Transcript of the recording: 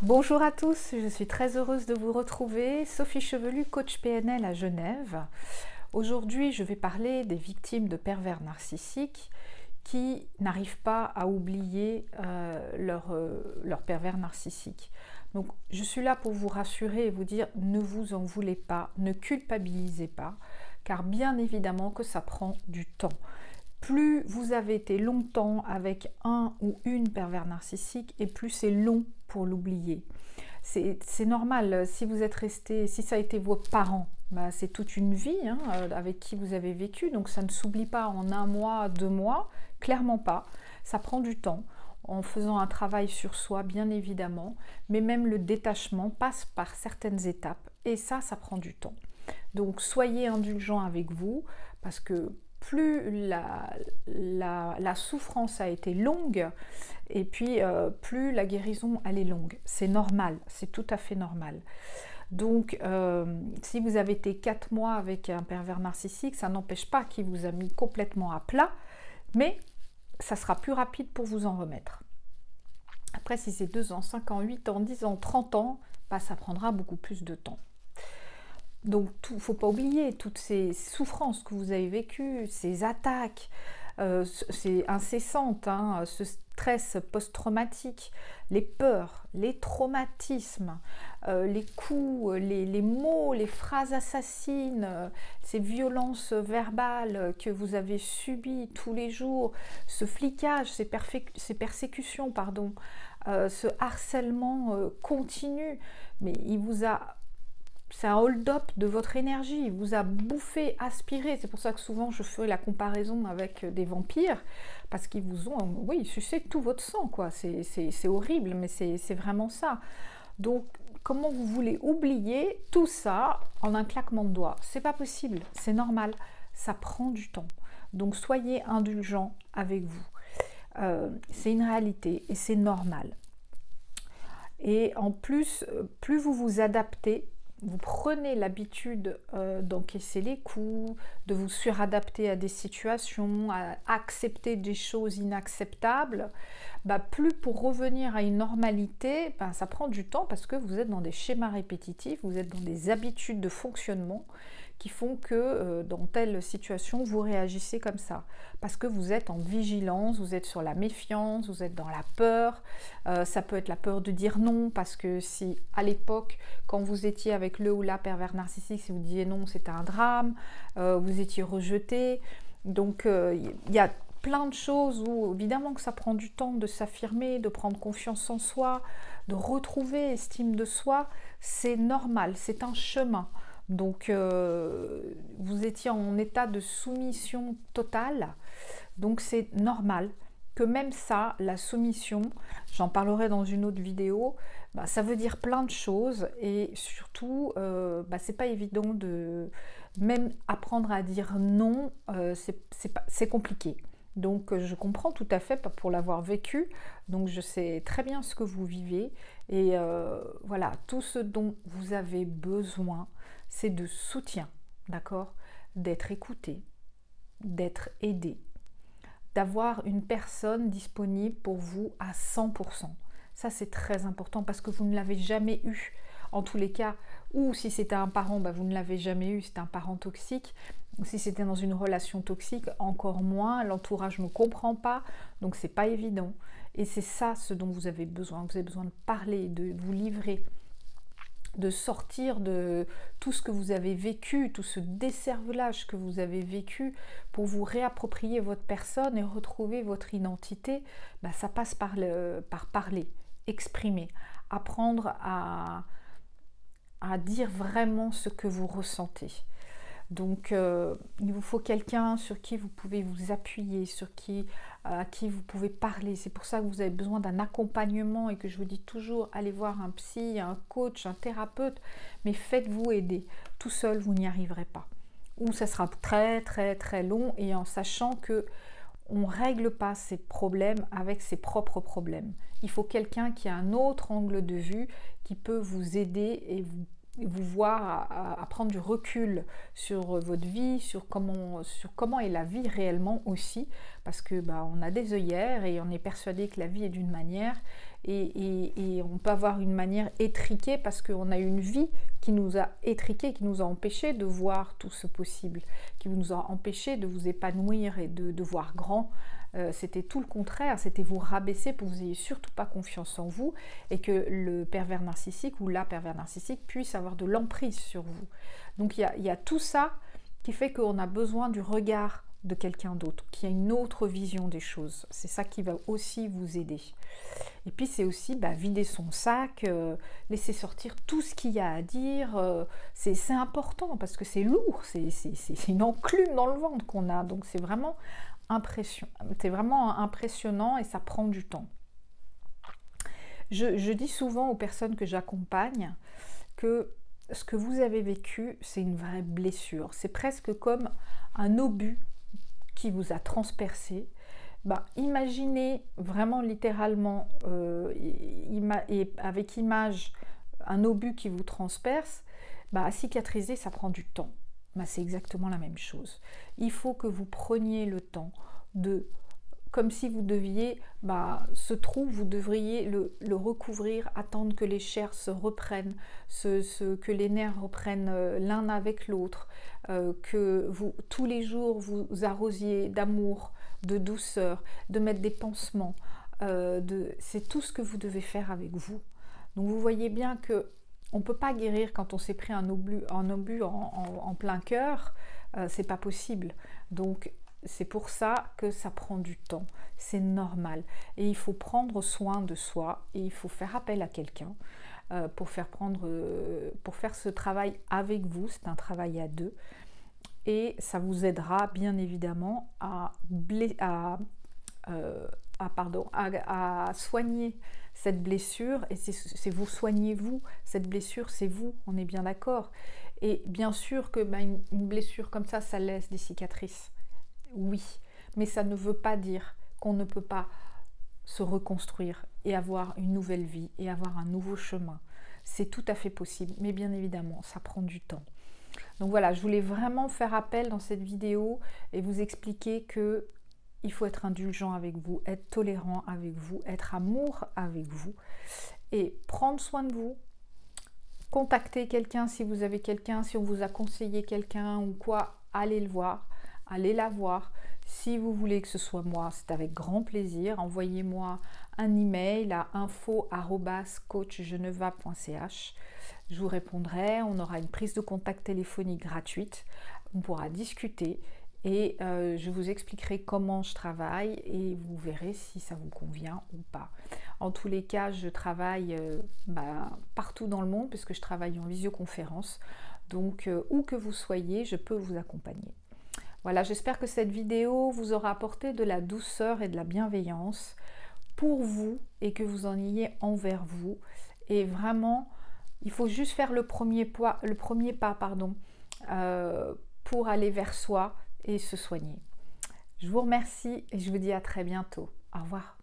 Bonjour à tous, je suis très heureuse de vous retrouver. Sophie Chevelu, coach PNL à Genève. Aujourd'hui, je vais parler des victimes de pervers narcissiques qui n'arrivent pas à oublier leur pervers narcissique. Donc, je suis là pour vous rassurer et vous dire ne vous en voulez pas, ne culpabilisez pas, car bien évidemment que ça prend du temps. Plus vous avez été longtemps avec un ou une pervers narcissique et plus c'est long pour l'oublier. C'est normal, si vous êtes resté, si ça a été vos parents, bah, c'est toute une vie avec qui vous avez vécu, donc ça ne s'oublie pas en 1 mois, 2 mois, clairement pas. Ça prend du temps en faisant un travail sur soi, bien évidemment, mais même le détachement passe par certaines étapes et ça prend du temps. Donc soyez indulgents avec vous parce que plus la souffrance a été longue et puis plus la guérison elle est longue. C'est normal, c'est tout à fait normal. Donc si vous avez été 4 mois avec un pervers narcissique, ça n'empêche pas qu'il vous a mis complètement à plat, mais ça sera plus rapide pour vous en remettre. Après, si c'est 2 ans, 5 ans, 8 ans, 10 ans, 30 ans, bah, ça prendra beaucoup plus de temps. Donc, il ne faut pas oublier toutes ces souffrances que vous avez vécues, ces attaques, c'est incessantes, ce stress post-traumatique, les peurs, les traumatismes, les coups, les mots, les phrases assassines, ces violences verbales que vous avez subies tous les jours, ce flicage, ces persécutions, pardon, ce harcèlement continu, mais c'est un hold-up de votre énergie, il vous a bouffé, aspiré. C'est pour ça que souvent je fais la comparaison avec des vampires, parce qu'ils vous ont, oui, sucé tout votre sang, quoi. C'est horrible, mais c'est vraiment ça. Donc, comment vous voulez oublier tout ça en un claquement de doigts? C'est pas possible, c'est normal, ça prend du temps. Donc, soyez indulgents avec vous. C'est une réalité et c'est normal. Et en plus, plus vous vous adaptez, vous prenez l'habitude d'encaisser les coups, de vous suradapter à des situations, à accepter des choses inacceptables, bah plus pour revenir à une normalité, bah ça prend du temps parce que vous êtes dans des schémas répétitifs, vous êtes dans des habitudes de fonctionnement qui font que dans telle situation, vous réagissez comme ça. Parce que vous êtes en vigilance, vous êtes sur la méfiance, vous êtes dans la peur. Ça peut être la peur de dire non, parce que si à l'époque, quand vous étiez avec le ou la pervers narcissique, si vous disiez non, c'était un drame, vous étiez rejeté. Donc il y a plein de choses où évidemment que ça prend du temps de s'affirmer, de prendre confiance en soi, de retrouver estime de soi. C'est normal, c'est un chemin. Donc vous étiez en état de soumission totale, donc c'est normal que même ça, la soumission, j'en parlerai dans une autre vidéo, bah, ça veut dire plein de choses et surtout bah, c'est pas évident de même apprendre à dire non, c'est compliqué. Donc je comprends tout à fait pour l'avoir vécu, donc je sais très bien ce que vous vivez et voilà, tout ce dont vous avez besoin, c'est de soutien, d'accord? D'être écouté, d'être aidé, d'avoir une personne disponible pour vous à 100%. Ça, c'est très important parce que vous ne l'avez jamais eu. En tous les cas, ou si c'était un parent, bah, vous ne l'avez jamais eu, c'est un parent toxique. Ou si c'était dans une relation toxique, encore moins. L'entourage ne comprend pas, donc c'est pas évident. Et c'est ça ce dont vous avez besoin. Vous avez besoin de parler, de vous livrer, de sortir de tout ce que vous avez vécu, tout ce décervelage que vous avez vécu pour vous réapproprier votre personne et retrouver votre identité. Bah, ça passe par parler, exprimer, apprendre à dire vraiment ce que vous ressentez. Donc il vous faut quelqu'un sur qui vous pouvez vous appuyer, à qui vous pouvez parler. C'est pour ça que vous avez besoin d'un accompagnement et que je vous dis toujours, allez voir un psy, un coach, un thérapeute, mais faites-vous aider. Tout seul, vous n'y arriverez pas. Ou ça sera très très très long et en sachant que on ne règle pas ses problèmes avec ses propres problèmes. Il faut quelqu'un qui a un autre angle de vue, qui peut vous aider et vous voir, à prendre du recul sur votre vie, sur comment est la vie réellement aussi, parce que on a des œillères et on est persuadé que la vie est d'une manière, et on peut avoir une manière étriquée parce qu'on a une vie qui nous a étriqué, qui nous a empêché de voir tout ce possible, qui nous a empêché de vous épanouir et de voir grand. C'était tout le contraire, c'était vous rabaisser pour que vous n'ayez surtout pas confiance en vous et que le pervers narcissique ou la pervers narcissique puisse avoir de l'emprise sur vous. Donc il y a tout ça qui fait qu'on a besoin du regard de quelqu'un d'autre, qui a une autre vision des choses. C'est ça qui va aussi vous aider. Et puis c'est aussi vider son sac, laisser sortir tout ce qu'il y a à dire. C'est important parce que c'est lourd, c'est une enclume dans le ventre qu'on a. Donc c'est vraiment impressionnant et ça prend du temps. Je dis souvent aux personnes que j'accompagne que ce que vous avez vécu, c'est une vraie blessure. C'est presque comme un obus qui vous a transpercé. Imaginez vraiment littéralement, et avec image, un obus qui vous transperce. À cicatriser, ça prend du temps. C'est exactement la même chose. Il faut que vous preniez le temps de, comme si vous deviez, ce trou, vous devriez le recouvrir, attendre que les chairs se reprennent, que les nerfs reprennent l'un avec l'autre, que vous, tous les jours, vous arrosiez d'amour, de douceur, de mettre des pansements. C'est tout ce que vous devez faire avec vous. Donc vous voyez bien que on ne peut pas guérir quand on s'est pris un obus en plein cœur, c'est pas possible. Donc c'est pour ça que ça prend du temps, c'est normal. Et il faut prendre soin de soi et il faut faire appel à quelqu'un pour faire ce travail avec vous. C'est un travail à deux. Et ça vous aidera bien évidemment à soigner cette blessure. Et c'est vous soignez vous, cette blessure c'est vous, on est bien d'accord. Et bien sûr que une blessure comme ça laisse des cicatrices, oui, mais ça ne veut pas dire qu'on ne peut pas se reconstruire et avoir une nouvelle vie et avoir un nouveau chemin. C'est tout à fait possible, mais bien évidemment ça prend du temps. Donc voilà, je voulais vraiment faire appel dans cette vidéo et vous expliquer que il faut être indulgent avec vous, être tolérant avec vous, être amour avec vous et prendre soin de vous. Contactez quelqu'un si vous avez quelqu'un, si on vous a conseillé quelqu'un ou quoi, allez le voir, allez la voir. Si vous voulez que ce soit moi, c'est avec grand plaisir. Envoyez-moi un email à info@coachgeneva.ch. Je vous répondrai, on aura une prise de contact téléphonique gratuite, on pourra discuter et je vous expliquerai comment je travaille et vous verrez si ça vous convient ou pas. En tous les cas, je travaille partout dans le monde puisque je travaille en visioconférence, donc où que vous soyez, je peux vous accompagner. Voilà, j'espère que cette vidéo vous aura apporté de la douceur et de la bienveillance pour vous et que vous en ayez envers vous. Et vraiment, il faut juste faire le premier pas, pour aller vers soi et se soigner. Je vous remercie et je vous dis à très bientôt. Au revoir.